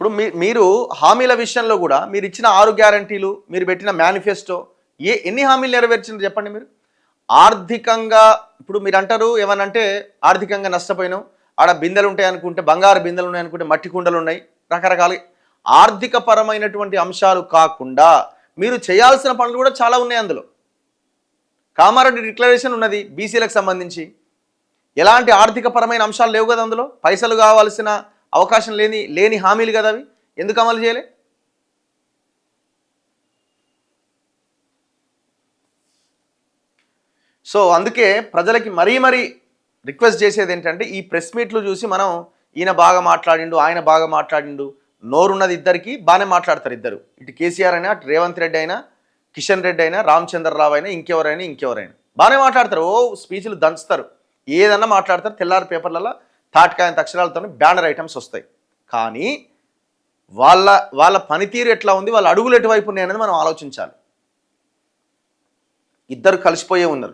ఇప్పుడు మీరు హామీల విషయంలో కూడా మీరు ఇచ్చిన 6 గ్యారంటీలు, మీరు పెట్టిన మేనిఫెస్టో ఎన్ని హామీలు నెరవేర్చిండ్రు చెప్పండి మీరు? ఆర్థికంగా ఇప్పుడు మీరంటారు ఏమనంటే ఆర్థికంగా నష్టపోయినాం. ఆడ బిందెలుంటాయి అనుకుంటే బంగారు బిందెలున్నాయి అనుకుంటే మట్టి కుండలున్నాయి. రకరకాల ఆర్థిక పరమైనటువంటి అంశాలు కాకుండా మీరు చేయాల్సిన పనులు కూడా చాలా ఉన్నాయి అందులో. కామారెడ్డి డిక్లరేషన్ ఉన్నది బీసీలకు సంబంధించి. ఎలాంటి ఆర్థిక పరమైన అంశాలు లేవు కదా అందులో. పైసలు కావాల్సిన అవకాశం లేని హామీలు కదా అవి. ఎందుకు అమలు చేయలే? సో అందుకే ప్రజలకి మరీ రిక్వెస్ట్ చేసేది ఏంటంటే ఈ ప్రెస్ మీట్లు చూసి మనం ఈయన బాగా మాట్లాడిండు, ఆయన బాగా మాట్లాడిండు, నోరున్నది ఇద్దరికి బాగానే మాట్లాడతారు ఇద్దరు. ఇటు కేసీఆర్ అయినా, అటు రేవంత్ రెడ్డి అయినా, కిషన్ రెడ్డి అయినా, రామచంద్రరావు అయినా, ఇంకెవరైనా బాగానే మాట్లాడతారు. స్పీచ్లు దంచుతారు, ఏదన్నా మాట్లాడతారు. తెల్లారి పేపర్లలో తాటికాయంత అక్షరాలతో బ్యానర్ ఐటమ్స్ వస్తాయి. కానీ వాళ్ళ పనితీరు ఎట్లా ఉంది, వాళ్ళ అడుగులు ఎటువైపు ఉన్నాయి అనేది మనం ఆలోచించాలి. ఇద్దరు కలిసిపోయే ఉన్నారు.